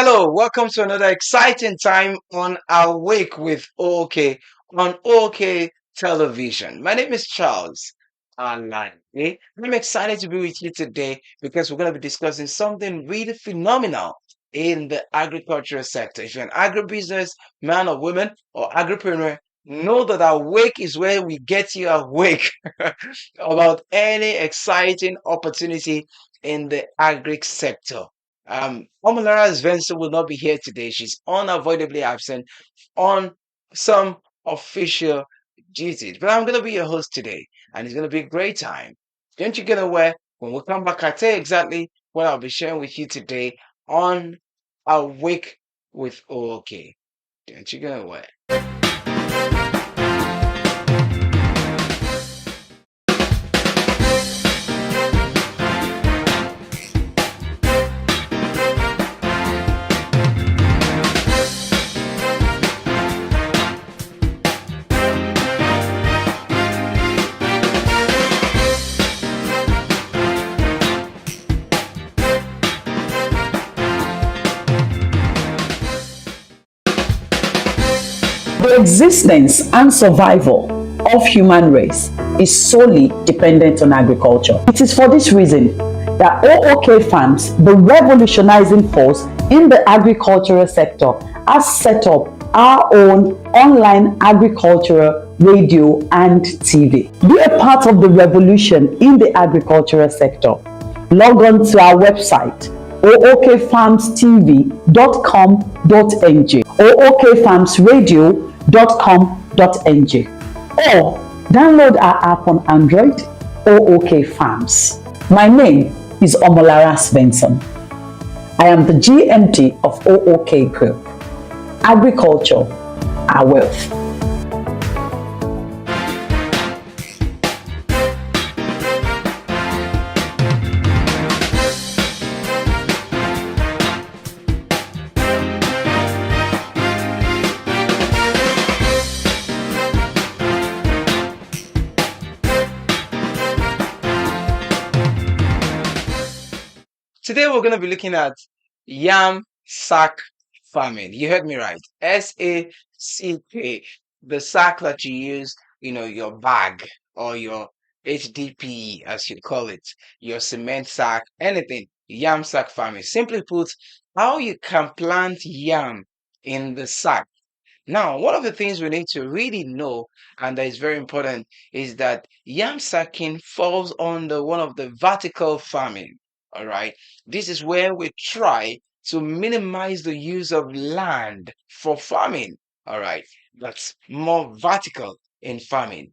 Hello, welcome to another exciting time on Awake with O.O.K on O.O.K television. My name is Charles Alade. I'm excited to be with you today because we're going to be discussing something really phenomenal in the agricultural sector. If you're an agribusiness man or woman or agripreneur, know that Awake is where we get you awake about any exciting opportunity in the agri sector. Omolara Svensson will not be here today. She's unavoidably absent on some official duties. But I'm going to be your host today, and it's going to be a great time. Don't you get aware? When we come back, I'll tell you exactly what I'll be sharing with you today on Awake with O.O.K. Don't you get aware? The existence and survival of human race is solely dependent on agriculture. It is for this reason that O.O.K Farms, the revolutionizing force in the agricultural sector, has set up our own online agricultural radio and TV. Be a part of the revolution in the agricultural sector. Log on to our website ookfarmstv.com.ng ookfarmsradio.com.ng or download our app on Android, O.O.K Farms. My name is Omolara Svensson. I am the GMD of O.O.K Group. Agriculture, our wealth. Today we're going to be looking at yam sack farming. You heard me right. SACK, the sack that you use, your bag or your HDPE, as you call it, your cement sack, anything. Yam sack farming. Simply put, how you can plant yam in the sack. Now, one of the things we need to really know, and that is very important, is that yam sacking falls under one of the vertical farming. All right. This is where we try to minimize the use of land for farming. All right. That's more vertical in farming,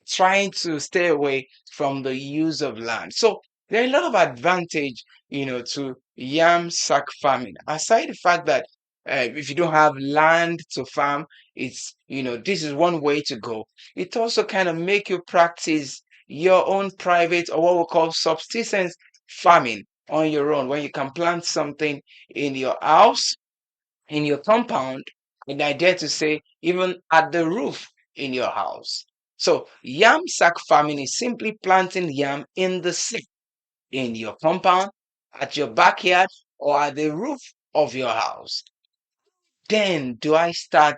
trying to stay away from the use of land. So there are a lot of advantage, to yam sack farming. Aside the fact that if you don't have land to farm, this is one way to go. It also kind of make you practice your own private or what we call subsistence farming on your own, when you can plant something in your house, in your compound, and I dare to say even at the roof in your house. So yam sack farming is simply planting yam in the sack in your compound, at your backyard, or at the roof of your house. Then do I start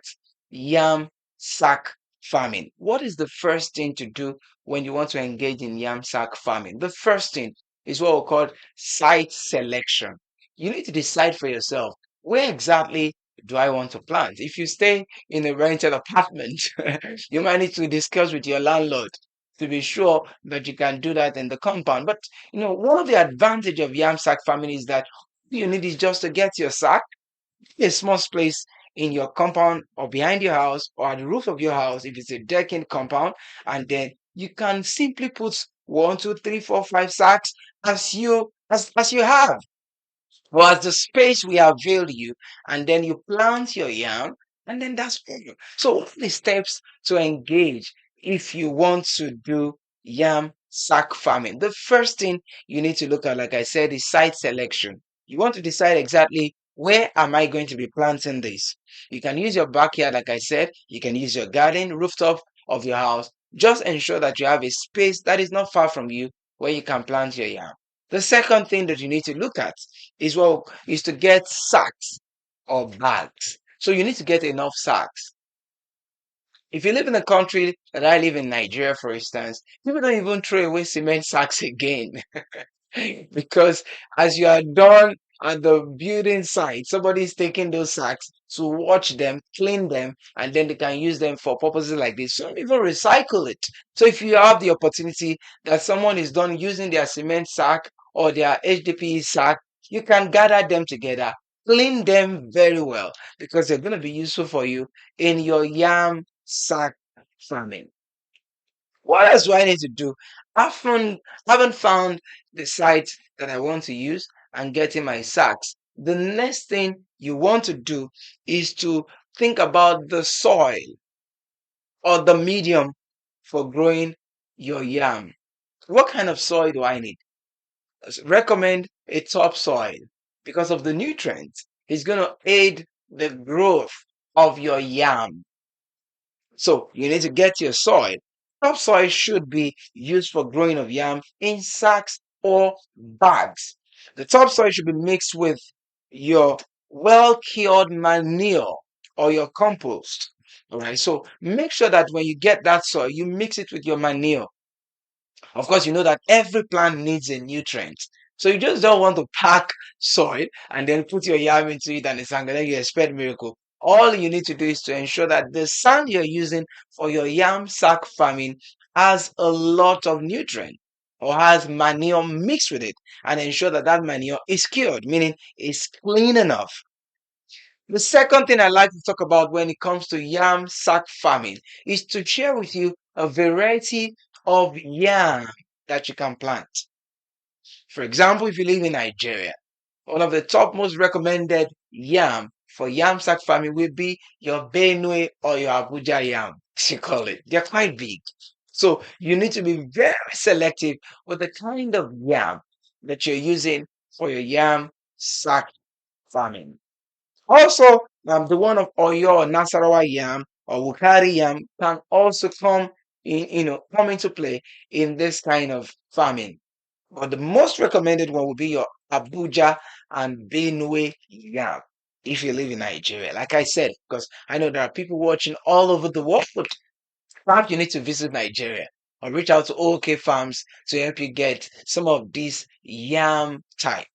yam sack farming? What is the first thing to do when you want to engage in yam sack farming? The first thing is what we call site selection. You need to decide for yourself, where exactly do I want to plant? If you stay in a rented apartment, you might need to discuss with your landlord to be sure that you can do that in the compound. But one of the advantage of yam sack farming is that all you need is just to get your sack, a small space in your compound or behind your house or at the roof of your house if it's a decking compound, and then you can simply put 1, 2, 3, 4, 5 sacks as you have, or as the space we avail you, and then you plant your yam, and then that's all. So what are the steps to engage if you want to do yam sack farming? The first thing you need to look at, like I said, is site selection. You want to decide exactly, where am I going to be planting this? You can use your backyard, like I said. You can use your garden, rooftop of your house. Just ensure that you have a space that is not far from you where you can plant your yam. The second thing that you need to look at is to get sacks or bags. So you need to get enough sacks. If you live in a country that I live in, Nigeria, for instance, people don't even throw away cement sacks again. Because as you are done at the building site, somebody's taking those sacks to watch them, clean them, and then they can use them for purposes like this. Some even recycle it. So if you have the opportunity that someone is done using their cement sack or their HDPE sack, you can gather them together, clean them very well, because they're going to be useful for you in your yam sack farming. What else do I need to do? I haven't found the site that I want to use and getting my sacks. The next thing you want to do is to think about the soil or the medium for growing your yam. What kind of soil do I need? Recommend a topsoil because of the nutrients. It's going to aid the growth of your yam. So you need to get your soil. Topsoil should be used for growing of yam in sacks or bags. The topsoil should be mixed with your well-cured manure or your compost. All right. So make sure that when you get that soil, you mix it with your manure. Of course, you know that every plant needs a nutrient. So you just don't want to pack soil and then put your yam into it and it's and then you expect miracle. All you need to do is to ensure that the sand you're using for your yam sack farming has a lot of nutrient or has manure mixed with it, and ensure that that manure is cured, meaning it's clean enough. The second thing I like to talk about when it comes to yam sack farming is to share with you a variety of yam that you can plant. For example, if you live in Nigeria, one of the top most recommended yam for yam sack farming will be your Benue or your Abuja yam, as you call it. They're quite big. So you need to be very selective with the kind of yam that you're using for your yam sack farming. Also, the one of Oyo or Nasarawa yam or Wukari yam can also come into play in this kind of farming. But the most recommended one would be your Abuja and Benue yam if you live in Nigeria. Like I said, because I know there are people watching all over the world. Perhaps you need to visit Nigeria or reach out to O.O.K farms to help you get some of these yam type,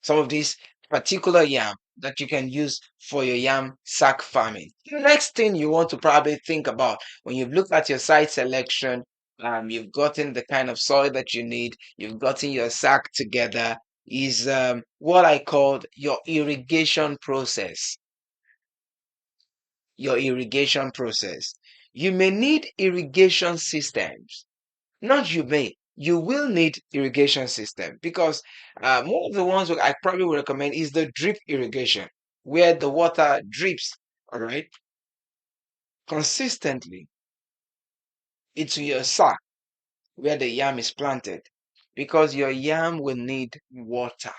some of these particular yam that you can use for your yam sack farming. The next thing you want to probably think about when you've looked at your site selection, you've gotten the kind of soil that you need, you've gotten your sack together, is what I called your irrigation process. Your irrigation process. You may need irrigation systems. Not you may. You will need irrigation system because one of the ones that I probably would recommend is the drip irrigation, where the water drips, all right, consistently into your sack where the yam is planted, because your yam will need water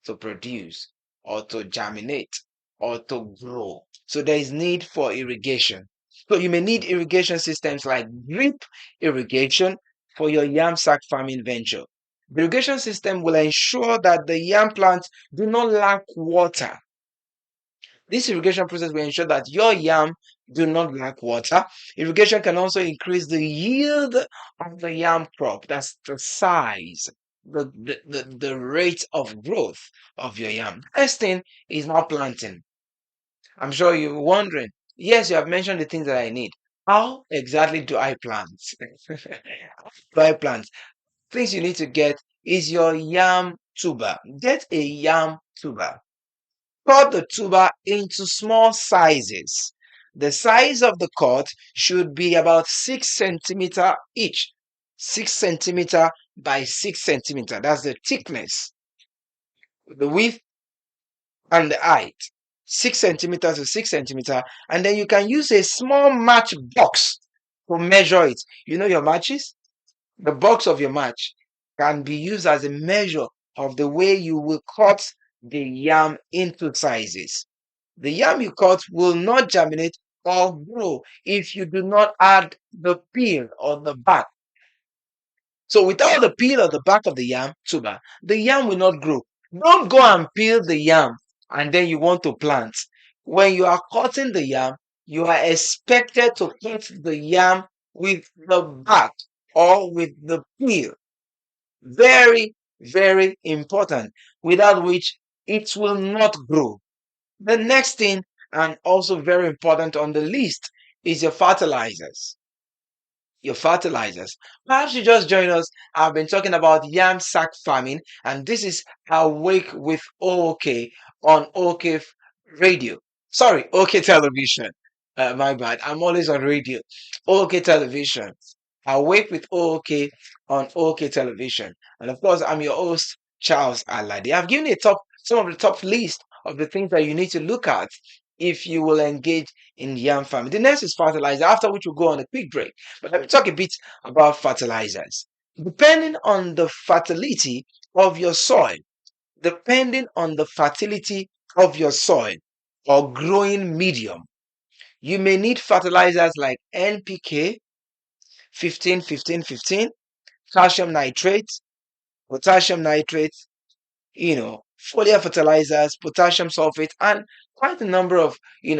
to produce or to germinate or to grow. So there is need for irrigation. So you may need irrigation systems like drip irrigation for your yam sack farming venture. The irrigation system will ensure that the yam plants do not lack water. This irrigation process will ensure that your yam do not lack water. Irrigation can also increase the yield of the yam crop. That's the size, the rate of growth of your yam. Next thing is now planting. I'm sure you're wondering, yes, you have mentioned the things that I need. How exactly do I plant? Do I plant? Things you need to get is your yam tuber. Get a yam tuber. Cut the tuber into small sizes. The size of the cut should be about 6 centimeter each. 6 centimeter by 6 centimeter. That's the thickness, the width, and the height. 6 centimeters to 6 centimeter. And then you can use a small match box to measure it. You know your matches? The box of your match can be used as a measure of the way you will cut the yam into sizes. The yam you cut will not germinate or grow if you do not add the peel or the back. So without the peel of the back of the yam tuber, the yam will not grow. Don't go and peel the yam and then you want to plant. When you are cutting the yam, you are expected to cut the yam with the back or with the peel. Very, very important, without which it will not grow. The next thing, and also very important on the list, is your fertilizers. Your fertilizers. Perhaps you just join us. I've been talking about yam sack farming, and this is Awake with O.O.K on O.O.K radio. Sorry, O.O.K television. My bad. I'm always on radio. O.O.K television. Awake with O.O.K on O.O.K television. And of course, I'm your host, Charles Alade. I've given you some of the top list of the things that you need to look at if you will engage in yam farming. The next is fertilizer, after which we'll go on a quick break. But let me talk a bit about fertilizers. Depending on the fertility of your soil, depending on the fertility of your soil or growing medium, you may need fertilizers like NPK, 15, 15, 15, calcium nitrate, potassium nitrate, foliar fertilizers, potassium sulfate, and quite a number of,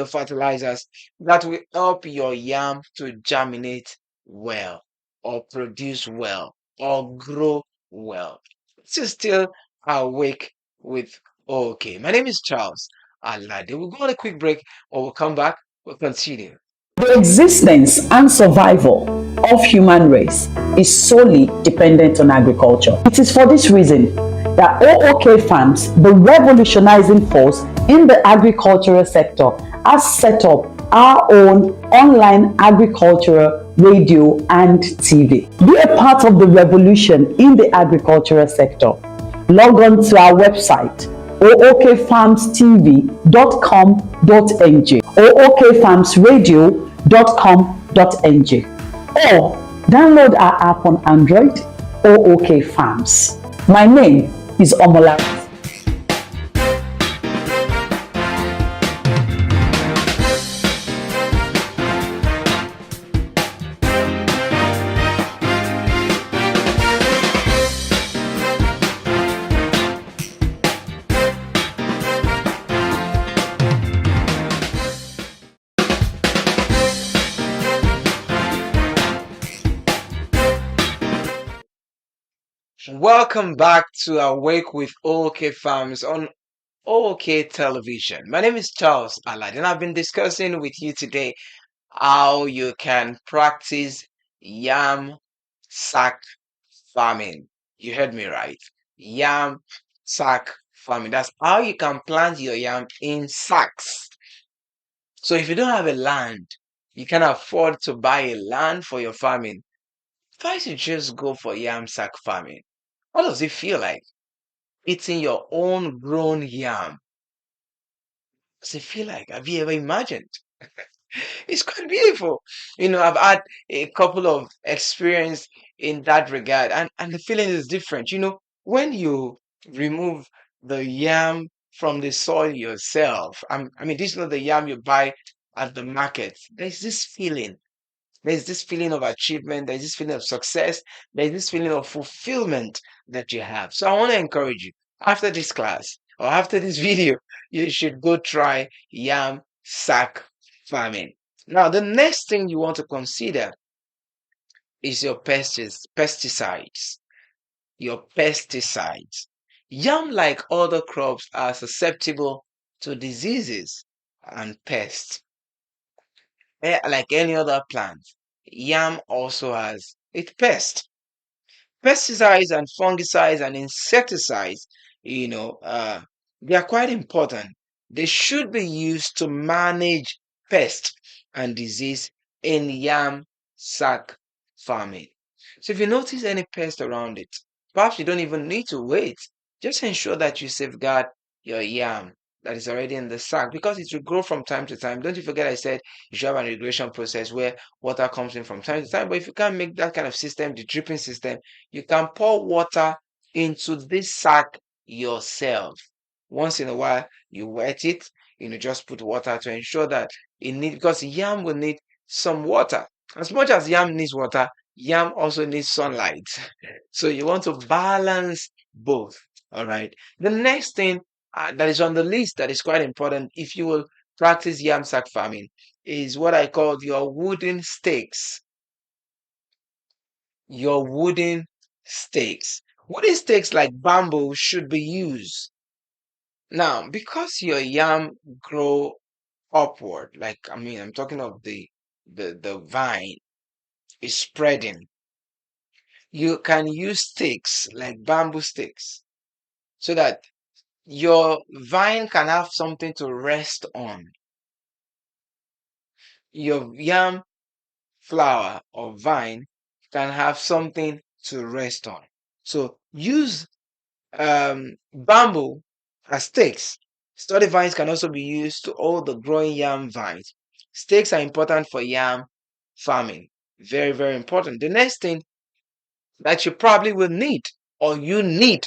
fertilizers that will help your yam to germinate well or produce well or grow well. This is still Awake with O.O.K. My name is Charles Alade. We'll go on a quick break or we'll come back. We'll continue. The existence and survival of human race is solely dependent on agriculture. It is for this reason that O.O.K Farms, the revolutionizing force in the agricultural sector, has set up our own online agricultural radio and TV. Be a part of the revolution in the agricultural sector. Log on to our website ookfarmstv.com.ng ookfarmsradio.com.ng or download our app on Android, O.O.K Farms. My name is Alade. Welcome back to Awake with O.O.K Farms on O.O.K television. My name is Charles Alade, and I've been discussing with you today how you can practice yam sack farming. You heard me right. Yam sack farming. That's how you can plant your yam in sacks. So if you don't have a land, you can afford to buy a land for your farming. Why don't you just go for yam sack farming? What does it feel like? Eating your own grown yam. What does it feel like? Have you ever imagined? It's quite beautiful. I've had a couple of experience in that regard, and the feeling is different. When you remove the yam from the soil yourself, this is not the yam you buy at the market. There's this feeling of achievement, there's this feeling of success, there's this feeling of fulfillment that you have. So I want to encourage you, after this class or after this video, you should go try yam sack farming. Now, the next thing you want to consider is your pesticides. Your pesticides. Yam, like other crops, are susceptible to diseases and pests. Like any other plant, yam also has its pests. Pesticides and fungicides and insecticides, they are quite important. They should be used to manage pest and disease in yam sack farming. So if you notice any pest around it, perhaps you don't even need to wait. Just ensure that you safeguard your yam that is already in the sack, because it will grow from time to time. Don't you forget I said you should have an irrigation process where water comes in from time to time. But if you can't make that kind of system, the dripping system, you can pour water into this sack yourself. Once in a while, you wet it, just put water to ensure that because yam will need some water. As much as yam needs water, yam also needs sunlight. So you want to balance both. All right. The next thing that is on the list that is quite important if you will practice yam sack farming is what I call your wooden stakes. Your wooden stakes. Wooden stakes like bamboo should be used. Now, because your yam grow upward, like I'm talking of the vine is spreading, you can use sticks like bamboo sticks so that your vine can have something to rest on. Your yam flower or vine can have something to rest on. So use bamboo as stakes. Sturdy vines can also be used to hold the growing yam vines. Stakes are important for yam farming. Very, very important. The next thing that you probably will need or you need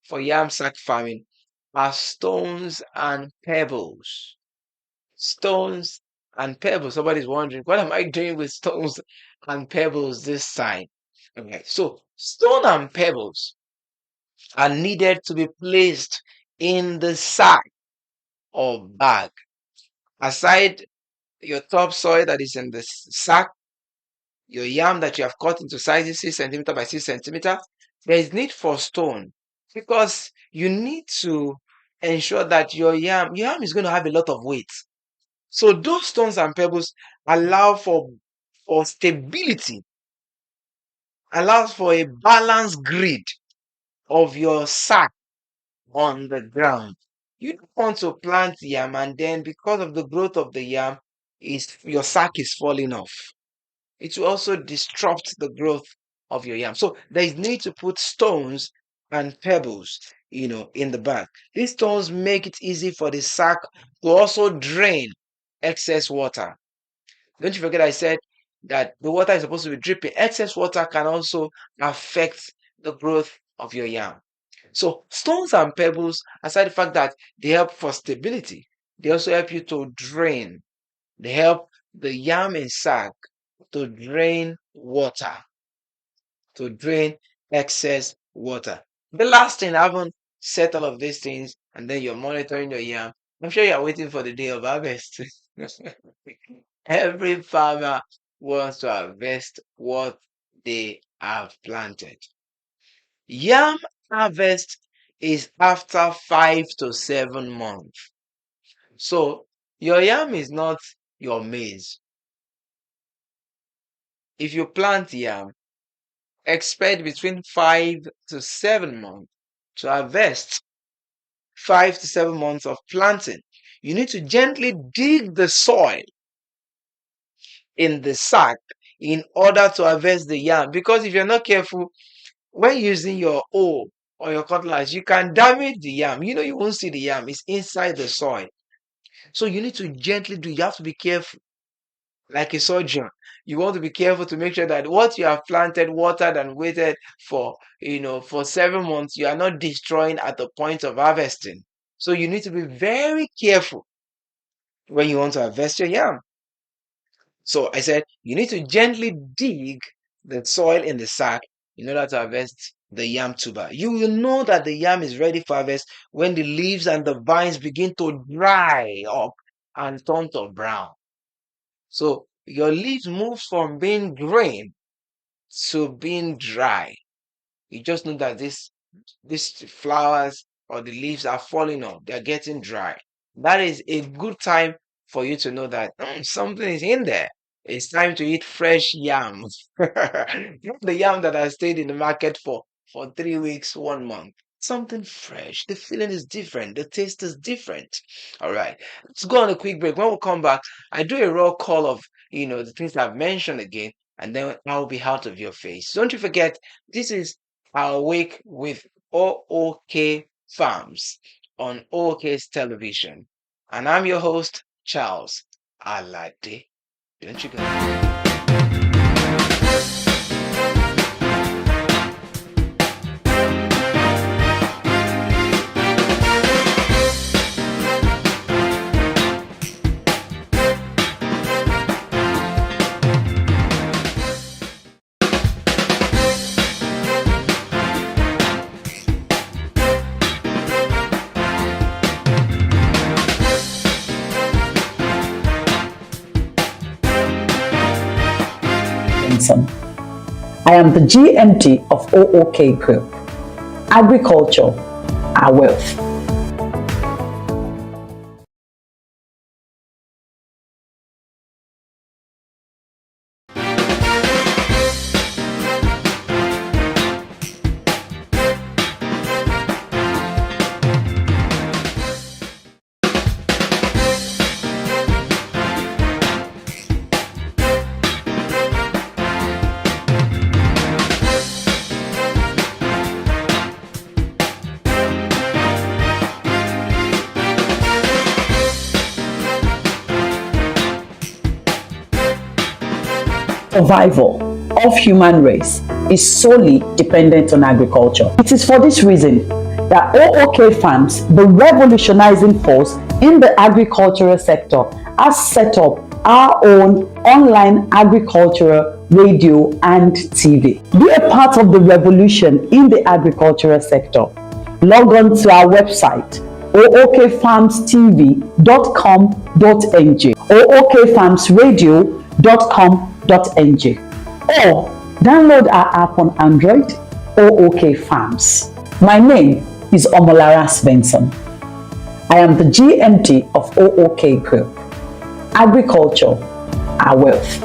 for yam sack farming are stones and pebbles. Stones and pebbles. Somebody's wondering, what am I doing with stones and pebbles this time? Okay, so stone and pebbles are needed to be placed in the sack or bag. Aside your topsoil that is in the sack, your yam that you have cut into sizes 6 centimeter by 6 centimeter, there is need for stone because you need to ensure that your yam is going to have a lot of weight. So those stones and pebbles allow for stability, allows for a balanced grid of your sack on the ground. You don't want to plant yam and then because of the growth of the yam, your sack is falling off. It will also disrupt the growth of your yam. So there is need to put stones and pebbles, in the bag. These stones make it easy for the sack to also drain excess water. Don't you forget I said that the water is supposed to be dripping. Excess water can also affect the growth of your yam. So stones and pebbles, aside the fact that they help for stability, they also help you to drain. They help the yam and sack to drain water, to drain excess water. The last thing, I haven't set all of these things, and then you're monitoring your yam. I'm sure you're waiting for the day of harvest. Every farmer wants to harvest what they have planted. Yam harvest is after 5 to 7 months. So your yam is not your maize. If you plant yam, expect between 5 to 7 months to harvest. 5 to 7 months of planting. You need to gently dig the soil in the sack in order to harvest the yam. Because if you're not careful, when using your hoe or your cutlass, you can damage the yam. You won't see the yam. It's inside the soil. So you need to gently do. You have to be careful. Like a surgeon, you want to be careful to make sure that what you have planted, watered, and waited for 7 months, you are not destroying at the point of harvesting. So you need to be very careful when you want to harvest your yam. So I said you need to gently dig the soil in the sack in order to harvest the yam tuber. You will know that the yam is ready for harvest when the leaves and the vines begin to dry up and turn to brown. So your leaves moves from being green to being dry. You just know that these flowers or the leaves are falling off. They're getting dry. That is a good time for you to know that something is in there. It's time to eat fresh yams. Not the yam that has stayed in the market for 3 weeks, 1 month. Something fresh. The feeling is different. The taste is different. All right. Let's go on a quick break. When we come back, I do a raw call of the things I've mentioned again, and then I'll be out of your face. Don't you forget, this is Awake with O.O.K Farms on O.O.K's television. And I'm your host, Charles Alade. Don't you go. Benson. I am the GMD of O.O.K Group. Agriculture, our wealth. Survival of human race is solely dependent on agriculture. It is for this reason that O.O.K farms, the revolutionizing force in the agricultural sector, has set up our own online agricultural radio and TV. Be a part of the revolution in the agricultural sector. Log on to our website ookfarmstv.com.ng, ookfarmsradio.com.ng, or download our app on Android, O.O.K Farms. My name is Omolara Svensson. I am the GMD of O.O.K Group. Agriculture, our wealth.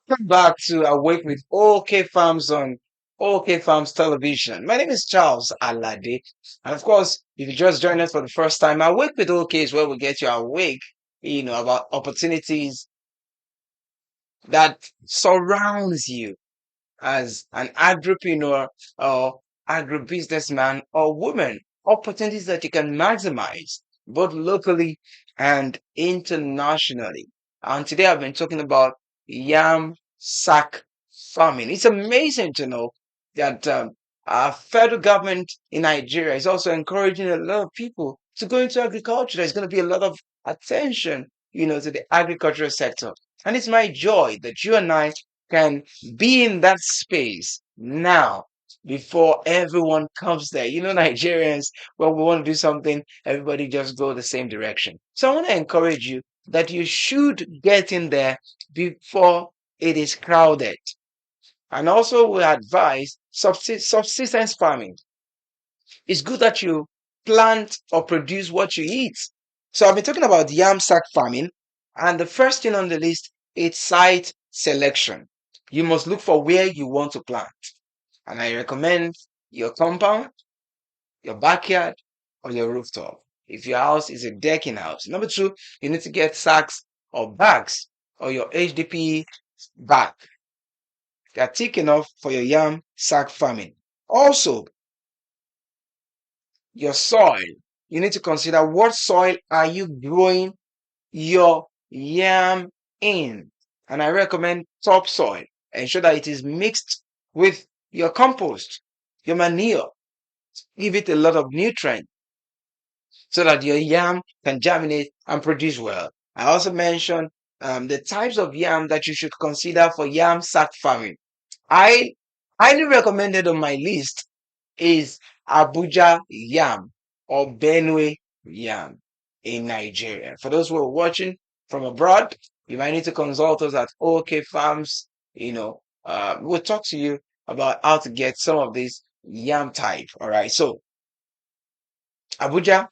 Welcome back to Awake with OK Farms on OK Farms Television. My name is Charles Alade. And of course, if you just joined us for the first time, Awake with OK is where we get you awake, about opportunities that surrounds you as an agripreneur or agribusinessman or woman, opportunities that you can maximize both locally and internationally. And today I've been talking about yam sack farming. It's amazing to know that our federal government in Nigeria is also encouraging a lot of people to go into agriculture. There's going to be a lot of attention, to the agricultural sector. And it's my joy that you and I can be in that space now before everyone comes there. Nigerians, when we want to do something, everybody just go the same direction. So I want to encourage you that you should get in there before it is crowded. And also we advise subsistence farming. It's good that you plant or produce what you eat. So I've been talking about yam sack farming, and the first thing on the list is site selection. You must look for where you want to plant. And I recommend your compound, your backyard, or your rooftop. If your house is a decking house. Number two, you need to get sacks or bags or your HDPE bag. They are thick enough for your yam sack farming. Also, your soil. You need to consider what soil are you growing your yam in. And I recommend topsoil. Ensure that it is mixed with your compost, your manure. Give it a lot of nutrient so that your yam can germinate and produce well. I also mentioned the types of yam that you should consider for yam sack farming. I highly recommended on my list is Abuja yam or Benue yam in Nigeria. For those who are watching from abroad, you might need to consult us at OK Farms. We'll talk to you about how to get some of this yam type. All right. So Abuja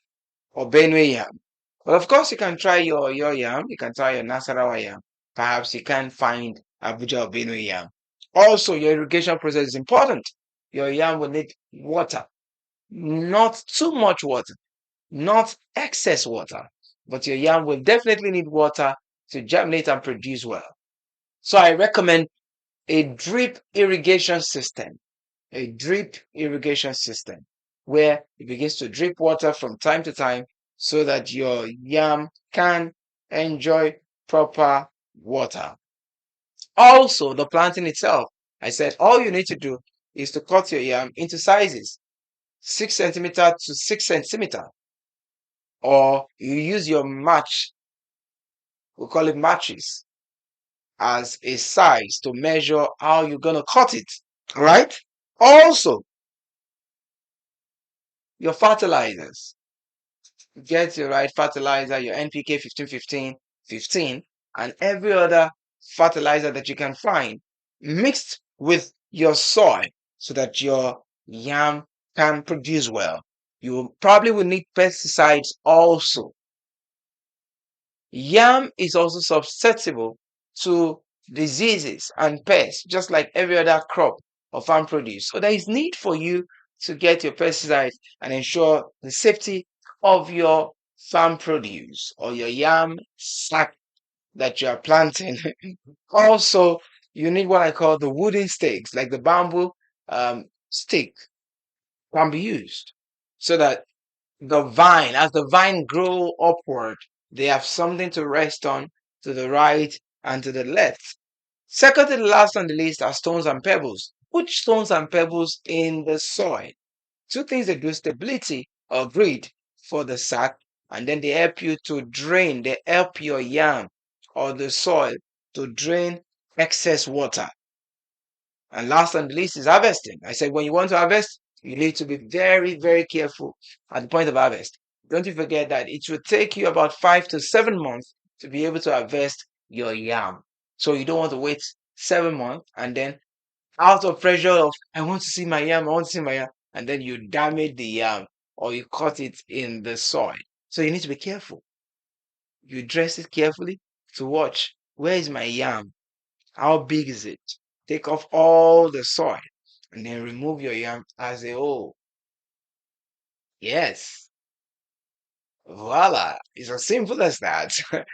or Benue yam. But of course, you can try your yam. You can try your Nasarawa yam. Perhaps you can find Abuja or Benue yam. Also, your irrigation process is important. Your yam will need water, not too much water, not excess water, but your yam will definitely need water to germinate and produce well. So I recommend a drip irrigation system, where it begins to drip water from time to time so that your yam can enjoy proper water. Also, the planting itself. I said all you need to do is to cut your yam into sizes 6 centimeter to 6 centimeter, or you use your match, we call it matches, as a size to measure how you're going to cut it, right? Also, your fertilizers. Get your right fertilizer, your NPK 15 15 15, and every other fertilizer that you can find mixed with your soil so that your yam can produce well. You probably will need pesticides also. Yam is also susceptible to diseases and pests, just like every other crop or farm produce. So there is need for you to get your pesticides and ensure the safety of your farm produce or your yam sack that you are planting. Also, you need what I call the wooden stakes, like the bamboo stick can be used so that as the vine grow upward, they have something to rest on to the right and to the left. Second to the last on the list are stones and pebbles. Put stones and pebbles in the soil. Two things that do stability or grid for the sack, and then they help you to drain, they help your yam or the soil to drain excess water. And last on the list is harvesting. I said when you want to harvest, you need to be very, very careful at the point of harvest. Don't you forget that it will take you about 5 to 7 months to be able to harvest your yam. So you don't want to wait 7 months and then out of pressure of I want to see my yam, I want to see my yam, and then you damage the yam or you cut it in the soil. So you need to be careful. You dress it carefully to watch where is my yam? How big is it? Take off all the soil and then remove your yam as a whole. Yes, voila. It's as simple as that. I'm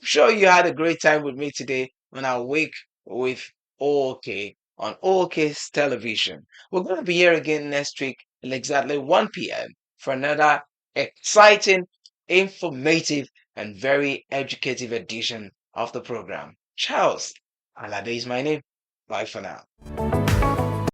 sure you had a great time with me today on our week with O.O.K on O.O.K's television. We're going to be here again next week at exactly 1 p.m. for another exciting, informative, and very educative edition of the program. Charles, Alade is my name. Bye for now.